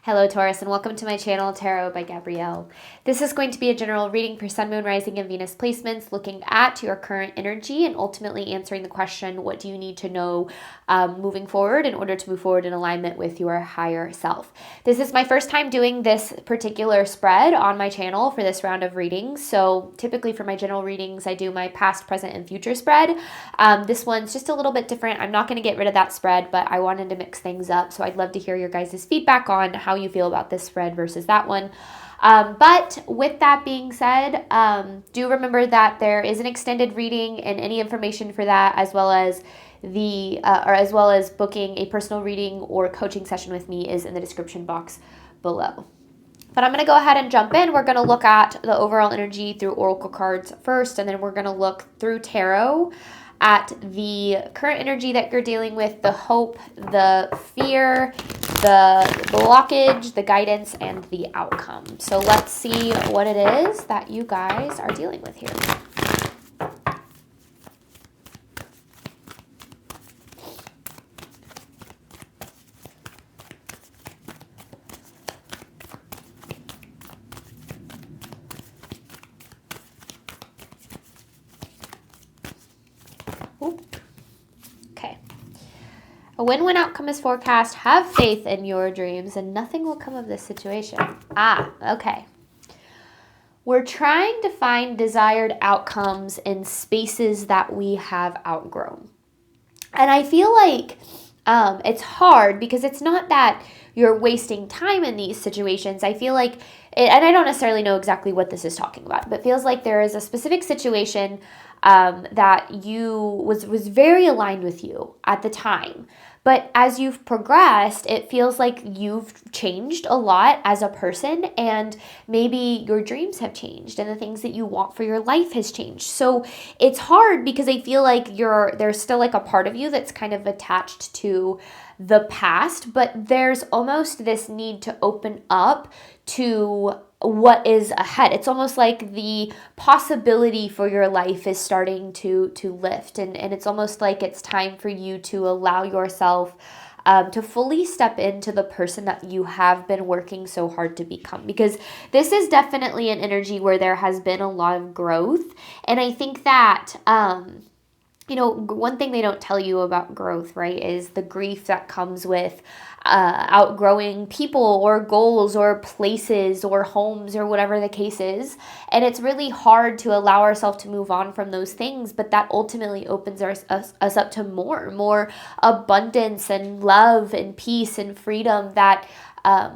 Hello Taurus, and welcome to my channel, Tarot by Gabrielle. This is going to be a general reading for Sun, Moon, Rising, and Venus placements, looking at your current energy and ultimately answering the question, what do you need to know moving forward in order to move forward in alignment with your higher self? This is my first time doing this particular spread on my channel for this round of readings. So typically for my general readings, I do my past, present, and future spread. This one's just a little bit different. I'm not going to get rid of that spread, but I wanted to mix things up. So I'd love to hear your guys' feedback on how you feel about this spread versus that one. But with that being said, do remember that there is an extended reading, and any information for that, as well as booking a personal reading or coaching session with me, is in the description box below. But I'm going to go ahead and jump in. We're going to look at the overall energy through oracle cards first, and then we're going to look through tarot at the current energy that you're dealing with, the hope, the fear, the blockage, the guidance, and the outcome. So let's see what it is that you guys are dealing with here. Okay. A win-win outcome is forecast. Have faith in your dreams and nothing will come of this situation. Okay. We're trying to find desired outcomes in spaces that we have outgrown. And I feel like it's hard because it's not that you're wasting time in these situations. I feel like, and I don't necessarily know exactly what this is talking about, but it feels like there is a specific situation that was very aligned with you at the time. But as you've progressed, it feels like you've changed a lot as a person, and maybe your dreams have changed and the things that you want for your life has changed. So it's hard because I feel like there's still like a part of you that's kind of attached to the past, but there's almost this need to open up to what is ahead. It's almost like the possibility for your life is starting to lift, and it's almost like it's time for you to allow yourself to fully step into the person that you have been working so hard to become, because this is definitely an energy where there has been a lot of growth. And I think that one thing they don't tell you about growth, right, is the grief that comes with outgrowing people or goals or places or homes or whatever the case is. And it's really hard to allow ourselves to move on from those things, but that ultimately opens us up to more abundance and love and peace and freedom that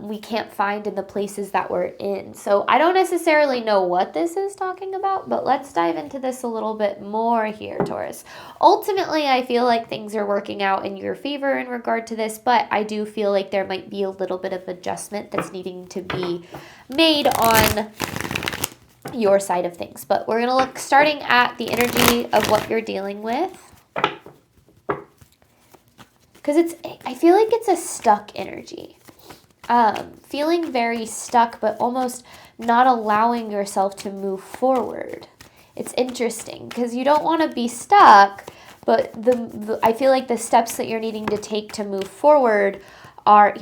we can't find in the places that we're in. So I don't necessarily know what this is talking about, but let's dive into this a little bit more here, Taurus. Ultimately, I feel like things are working out in your favor in regard to this, but I do feel like there might be a little bit of adjustment that's needing to be made on your side of things. But we're going to look starting at the energy of what you're dealing with, because I feel like it's a stuck energy. Feeling very stuck, but almost not allowing yourself to move forward. It's interesting because you don't want to be stuck, but I feel like the steps that you're needing to take to move forward are,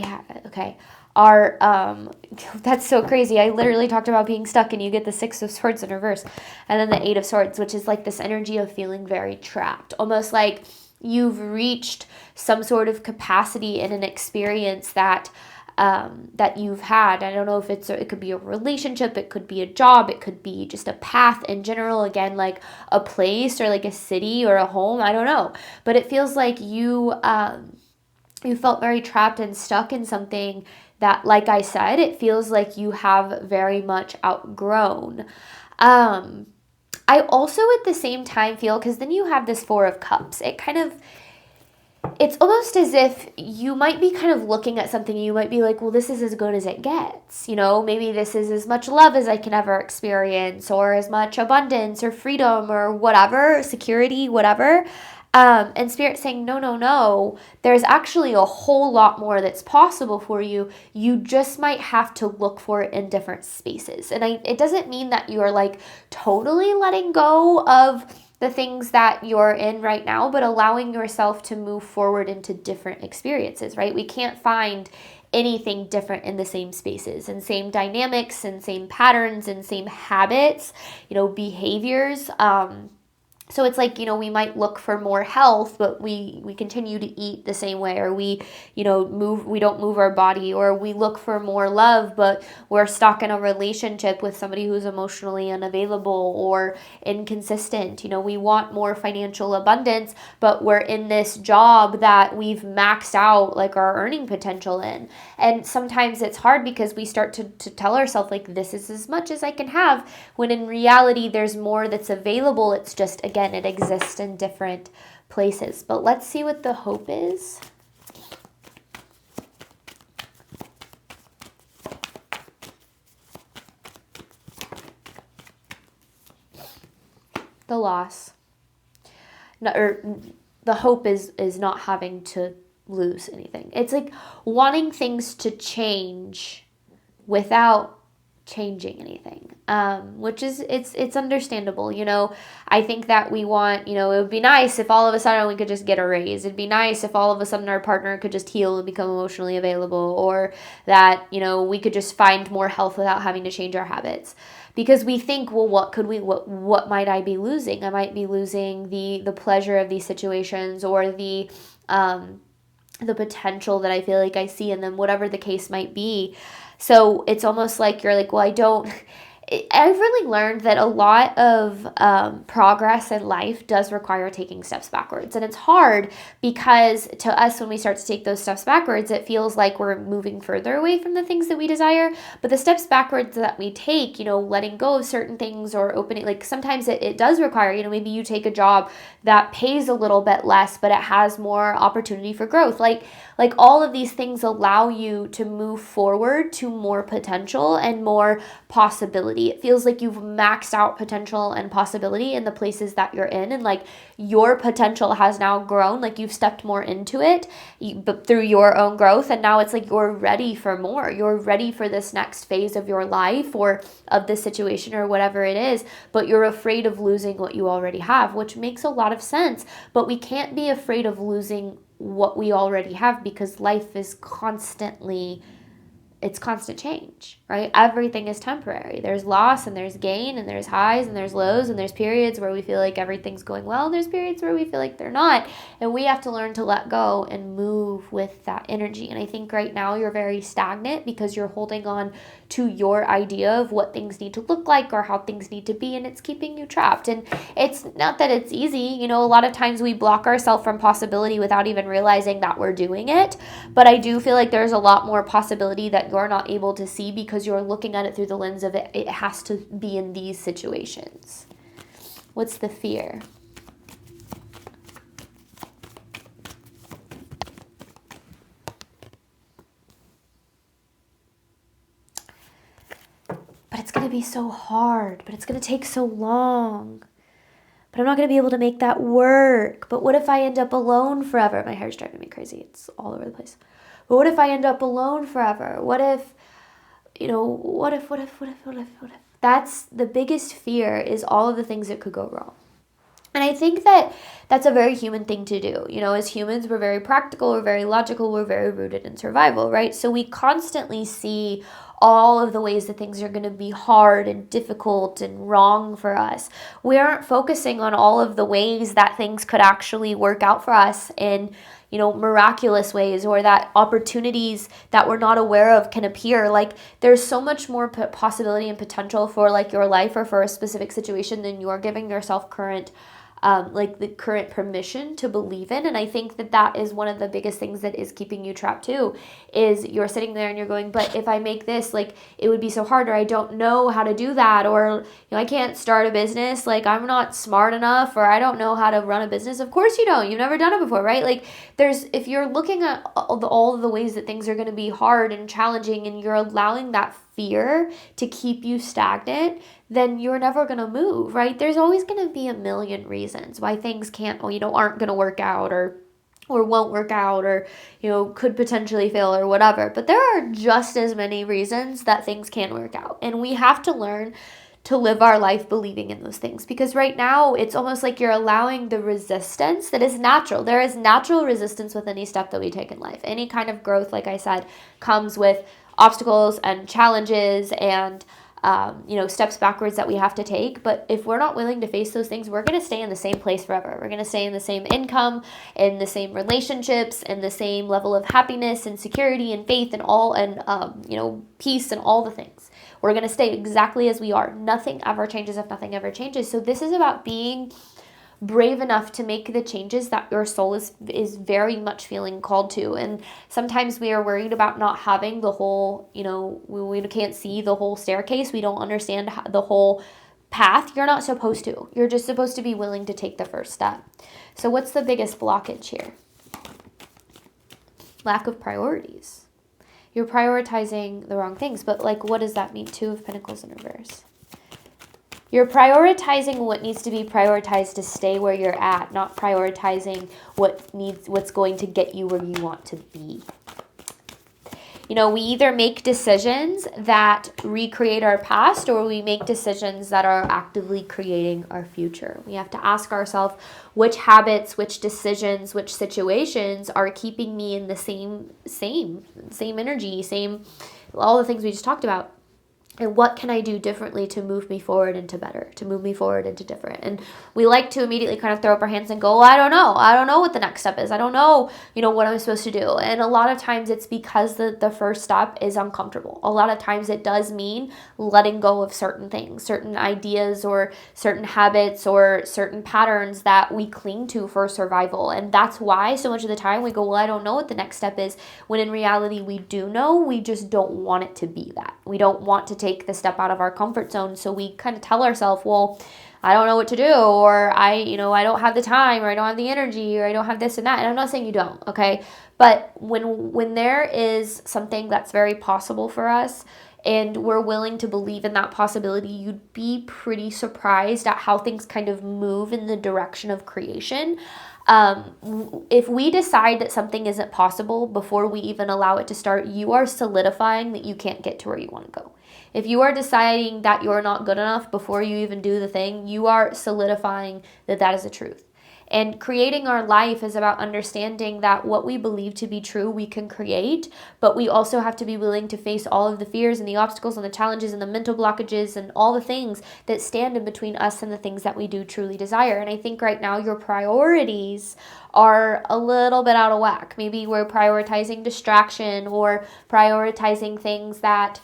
that's so crazy. I literally talked about being stuck and you get the 6 of Swords in reverse and then the 8 of Swords, which is like this energy of feeling very trapped, almost like you've reached some sort of capacity in an experience that you've had. I don't know if it could be a relationship, it could be a job, it could be just a path in general, again, like a place or like a city or a home, I don't know. But it feels like you felt very trapped and stuck in something that, like I said, it feels like you have very much outgrown. I also at the same time feel, because then you have this 4 of Cups, it's almost as if you might be kind of looking at something and you might be like, well, this is as good as it gets. Maybe this is as much love as I can ever experience, or as much abundance or freedom or whatever, security, whatever. And Spirit saying, no, there's actually a whole lot more that's possible for you. You just might have to look for it in different spaces. And it doesn't mean that you are like totally letting go of the things that you're in right now, but allowing yourself to move forward into different experiences, right? We can't find anything different in the same spaces and same dynamics and same patterns and same habits, behaviors. So it's like, we might look for more health, but we continue to eat the same way, or we don't move our body, or we look for more love, but we're stuck in a relationship with somebody who's emotionally unavailable or inconsistent. We want more financial abundance, but we're in this job that we've maxed out like our earning potential in. And sometimes it's hard because we start to tell ourselves like, this is as much as I can have, when in reality there's more that's available. It's just, again, it exists in different places. But let's see what the hope is. The loss. Or the hope is not having to lose anything. It's like wanting things to change without changing anything, which is it's understandable. I think that we want, it would be nice if all of a sudden we could just get a raise. It'd be nice if all of a sudden our partner could just heal and become emotionally available, or that we could just find more health without having to change our habits. Because we think, well, what might I be losing? I might be losing the pleasure of these situations, or the potential that I feel like I see in them, whatever the case might be. So it's almost like you're like, well, I've really learned that a lot of progress in life does require taking steps backwards. And it's hard because to us, when we start to take those steps backwards, it feels like we're moving further away from the things that we desire. But the steps backwards that we take, letting go of certain things or opening, like sometimes it does require, maybe you take a job that pays a little bit less, but it has more opportunity for growth. Like all of these things allow you to move forward to more potential and more possibility. It feels like you've maxed out potential and possibility in the places that you're in, and like your potential has now grown, like you've stepped more into it but through your own growth, and now it's like you're ready for more. You're ready for this next phase of your life or of this situation or whatever it is, but you're afraid of losing what you already have, which makes a lot of sense. But we can't be afraid of losing what we already have, because life is constant change, right? Everything is temporary. There's loss and there's gain and there's highs and there's lows, and there's periods where we feel like everything's going well and there's periods where we feel like they're not. And we have to learn to let go and move with that energy. And I think right now you're very stagnant because you're holding on to your idea of what things need to look like or how things need to be, and it's keeping you trapped. And it's not that it's easy. A lot of times we block ourselves from possibility without even realizing that we're doing it. But I do feel like there's a lot more possibility that you're not able to see because you're looking at it through the lens of it has to be in these situations. What's the fear? But it's going to be so hard, but it's going to take so long. But I'm not going to be able to make that work. But what if I end up alone forever? My hair's driving me crazy. It's all over the place. But what if I end up alone forever? What if? That's the biggest fear, is all of the things that could go wrong. And I think that that's a very human thing to do. As humans, we're very practical, we're very logical, we're very rooted in survival, right? So we constantly see all of the ways that things are going to be hard and difficult and wrong for us. We aren't focusing on all of the ways that things could actually work out for us in miraculous ways, or that opportunities that we're not aware of can appear. Like there's so much more possibility and potential for like your life or for a specific situation than you're giving yourself current the current permission to believe in. And I think that is one of the biggest things that is keeping you trapped too, is you're sitting there and you're going, but if I make this, like it would be so hard, or I don't know how to do that, or I can't start a business, like I'm not smart enough, or I don't know how to run a business. Of course you don't. You've never done it before, right? Like if you're looking at all of the ways that things are going to be hard and challenging, and you're allowing that fear to keep you stagnant, then you're never going to move, right? There's always going to be a million reasons why things aren't going to work out, or won't work out, or could potentially fail, or whatever. But there are just as many reasons that things can't work out, and we have to learn to live our life believing in those things. Because right now it's almost like you're allowing the resistance that is natural. There is natural resistance with any step that we take in life. Any kind of growth, like I said, comes with obstacles and challenges and steps backwards that we have to take. But if we're not willing to face those things, we're going to stay in the same place forever. We're going to stay in the same income, in the same relationships, in the same level of happiness and security and faith and all, and peace and all the things. We're going to stay exactly as we are. Nothing ever changes if nothing ever changes. So this is about being brave enough to make the changes that your soul is very much feeling called to. And sometimes we are worried about not having the whole, we can't see the whole staircase. We don't understand the whole path. You're not supposed to. You're just supposed to be willing to take the first step. So what's the biggest blockage here? Lack of priorities. You're prioritizing the wrong things. But what does that mean? 2 of Pentacles in reverse. You're prioritizing what needs to be prioritized to stay where you're at, not prioritizing what's going to get you where you want to be. We either make decisions that recreate our past, or we make decisions that are actively creating our future. We have to ask ourselves which habits, which decisions, which situations are keeping me in the same energy, all the things we just talked about. And what can I do differently to move me forward into better, to move me forward into different? And we like to immediately kind of throw up our hands and go, well, I don't know. I don't know what the next step is. I don't know, what I'm supposed to do. And a lot of times it's because the first step is uncomfortable. A lot of times it does mean letting go of certain things, certain ideas or certain habits or certain patterns that we cling to for survival. And that's why so much of the time we go, well, I don't know what the next step is. When in reality, we do know, we just don't want it to be that. We don't want to take the step out of our comfort zone. So we kind of tell ourselves, well, I don't know what to do, or I don't have the time, or I don't have the energy, or I don't have this and that. And I'm not saying you don't, okay? But when there is something that's very possible for us, and we're willing to believe in that possibility, you'd be pretty surprised at how things kind of move in the direction of creation. If we decide that something isn't possible before we even allow it to start, you are solidifying that you can't get to where you want to go. If you are deciding that you're not good enough before you even do the thing, you are solidifying that that is the truth. And creating our life is about understanding that what we believe to be true, we can create, but we also have to be willing to face all of the fears and the obstacles and the challenges and the mental blockages and all the things that stand in between us and the things that we do truly desire. And I think right now your priorities are a little bit out of whack. Maybe we're prioritizing distraction or prioritizing things that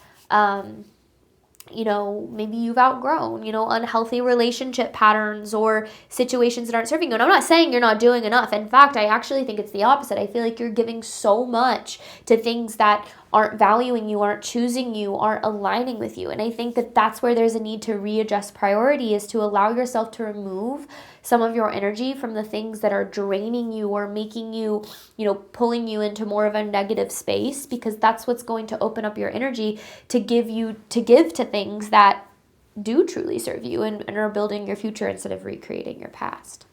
maybe you've outgrown, unhealthy relationship patterns or situations that aren't serving you. And I'm not saying you're not doing enough. In fact, I actually think it's the opposite. I feel like you're giving so much to things that aren't valuing you, aren't choosing you, aren't aligning with you. And I think that that's where there's a need to readjust priority, is to allow yourself to remove some of your energy from the things that are draining you or making you, pulling you into more of a negative space, because that's what's going to open up your energy to give to things that do truly serve you and are building your future instead of recreating your past.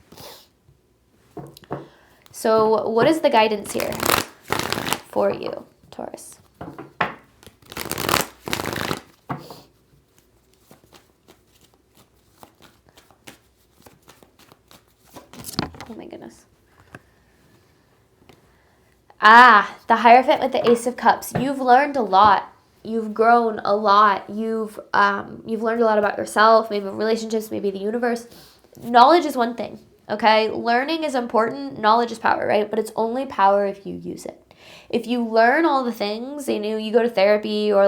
So what is the guidance here for you, Taurus? Oh my goodness. The Hierophant with the Ace of Cups. You've learned a lot. You've grown a lot. You've learned a lot about yourself, maybe relationships, maybe the universe. Knowledge is one thing, okay? Learning is important. Knowledge is power, right? But it's only power if you use it. If you learn all the things, you go to therapy, or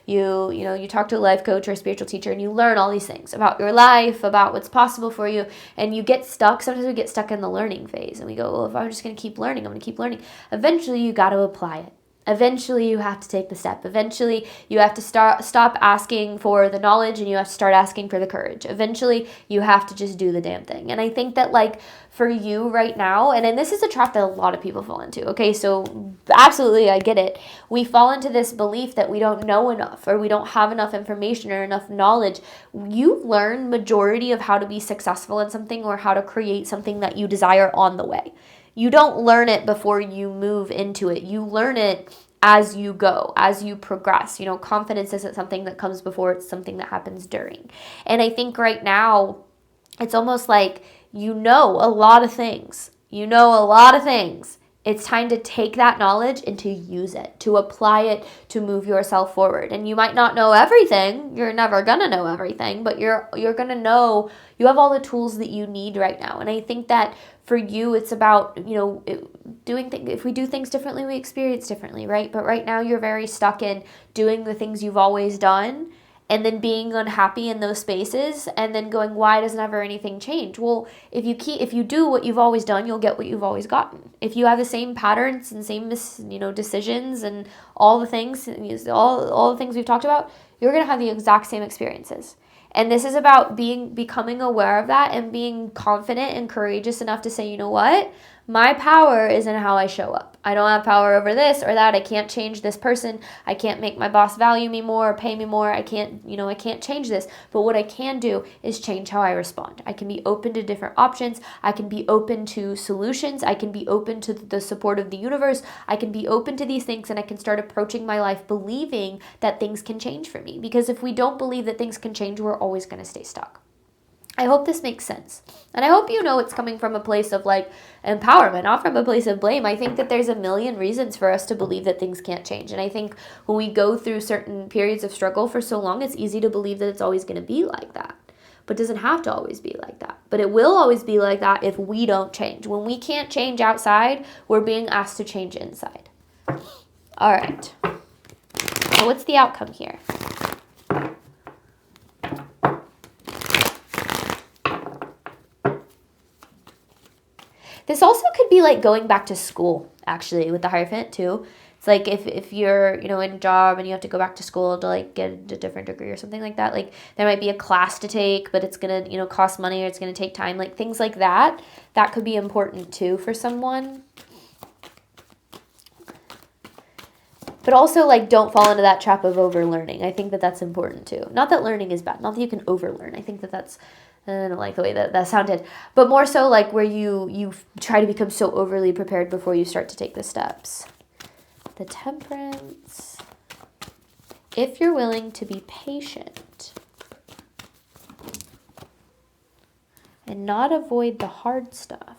you talk to a life coach or a spiritual teacher, and you learn all these things about your life, about what's possible for you, and you get stuck. Sometimes we get stuck in the learning phase, and we go, well, if I'm just going to keep learning, I'm going to keep learning. Eventually, you got to apply it. Eventually, you have to take the step. Eventually, you have to stop asking for the knowledge, and you have to start asking for the courage. Eventually, you have to just do the damn thing. And I think that, for you right now, and this is a trap that a lot of people fall into, okay? So absolutely, I get it. We fall into this belief that we don't know enough, or we don't have enough information or enough knowledge. You learn majority of how to be successful in something, or how to create something that you desire on the way. You don't learn it before you move into it. You learn it as you go, as you progress. Confidence isn't something that comes before, it's something that happens during. And I think right now, it's almost like a lot of things. It's time to take that knowledge and to use it, to apply it, to move yourself forward. And you might not know everything. You're never going to know everything, but you're going to know you have all the tools that you need right now. And I think that for you, it's about, doing things. If we do things differently, we experience differently, right? But right now you're very stuck in doing the things you've always done, and then being unhappy in those spaces, and then going, why doesn't ever anything change? Well, if you do what you've always done, you'll get what you've always gotten. If you have the same patterns and same decisions and all the things we've talked about, you're gonna have the exact same experiences. And this is about becoming aware of that and being confident and courageous enough to say, you know what? My power is in how I show up. I don't have power over this or that. I can't change this person. I can't make my boss value me more or pay me more. I can't change this. But what I can do is change how I respond. I can be open to different options. I can be open to solutions. I can be open to the support of the universe. I can be open to these things, and I can start approaching my life believing that things can change for me. Because if we don't believe that things can change, we're always going to stay stuck. I hope this makes sense. And I hope it's coming from a place of empowerment, not from a place of blame. I think that there's a million reasons for us to believe that things can't change. And I think when we go through certain periods of struggle for so long, it's easy to believe that it's always going to be like that. But it doesn't have to always be like that. But it will always be like that if we don't change. When we can't change outside, we're being asked to change inside. All right. So what's the outcome here? This also could be going back to school, actually, with the Hierophant, too. It's if you're, in a job and you have to go back to school to, get a different degree or something like that. There might be a class to take, but it's going to, cost money, or it's going to take time. Things like that. That could be important, too, for someone. But also, don't fall into that trap of overlearning. I think that that's important, too. Not that learning is bad. Not that you can overlearn. I think that that's... I don't like the way that sounded. But more so where you try to become so overly prepared before you start to take the steps. The Temperance. If you're willing to be patient and not avoid the hard stuff.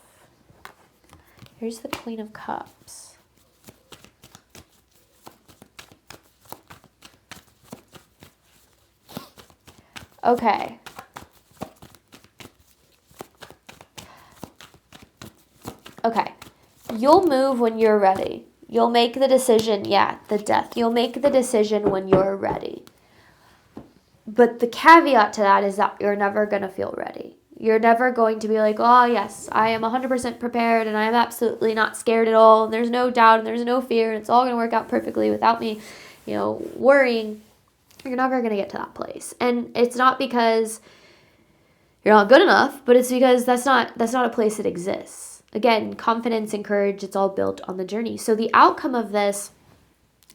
Here's the Queen of Cups. Okay. Okay, you'll move when you're ready. You'll make the decision, the Death. You'll make the decision when you're ready. But the caveat to that is that you're never going to feel ready. You're never going to be oh, yes, I am 100% prepared and I'm absolutely not scared at all. And there's no doubt and there's no fear and it's all going to work out perfectly without me, worrying. You're never going to get to that place. And it's not because you're not good enough, but it's because that's not a place that exists. Again, confidence and courage, it's all built on the journey. So the outcome of this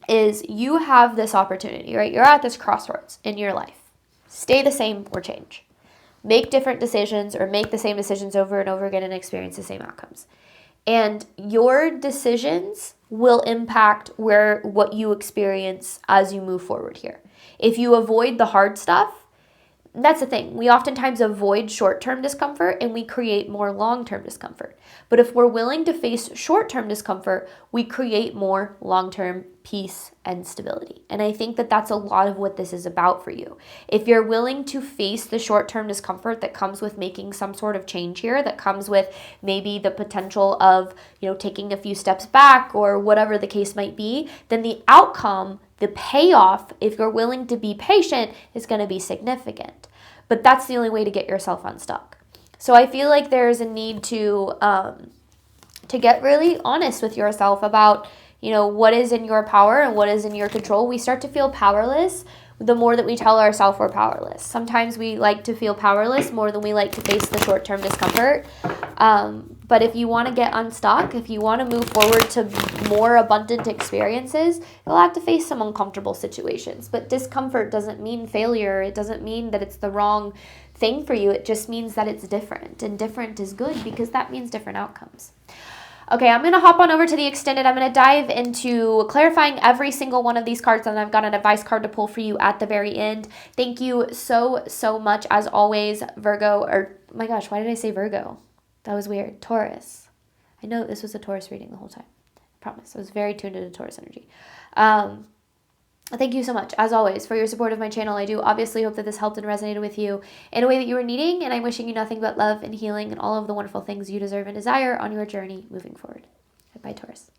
is you have this opportunity, right? You're at this crossroads in your life. Stay the same or change. Make different decisions or make the same decisions over and over again and experience the same outcomes. And your decisions will impact what you experience as you move forward here. If you avoid the hard stuff, that's the thing. We oftentimes avoid short-term discomfort and we create more long-term discomfort. But if we're willing to face short-term discomfort, we create more long-term peace and stability. And I think that that's a lot of what this is about for you. If you're willing to face the short-term discomfort that comes with making some sort of change here, that comes with maybe the potential of, taking a few steps back or whatever the case might be, then the outcome, the payoff, if you're willing to be patient, is going to be significant. But that's the only way to get yourself unstuck. So I feel like there's a need to get really honest with yourself about, what is in your power and what is in your control. We start to feel powerless the more that we tell ourselves we're powerless. Sometimes we like to feel powerless more than we like to face the short-term discomfort. But if you want to get unstuck, if you want to move forward to more abundant experiences, you'll have to face some uncomfortable situations. But discomfort doesn't mean failure. It doesn't mean that it's the wrong thing for you. It just means that it's different. And different is good because that means different outcomes. Okay, I'm going to hop on over to the extended. I'm going to dive into clarifying every single one of these cards, and I've got an advice card to pull for you at the very end. Thank you so, so much, as always, Virgo, or, oh my gosh, why did I say Virgo? That was weird. Taurus. I know this was a Taurus reading the whole time. I promise. I was very tuned into Taurus energy. Thank you so much, as always, for your support of my channel. I do obviously hope that this helped and resonated with you in a way that you were needing, and I'm wishing you nothing but love and healing and all of the wonderful things you deserve and desire on your journey moving forward. Bye, Taurus.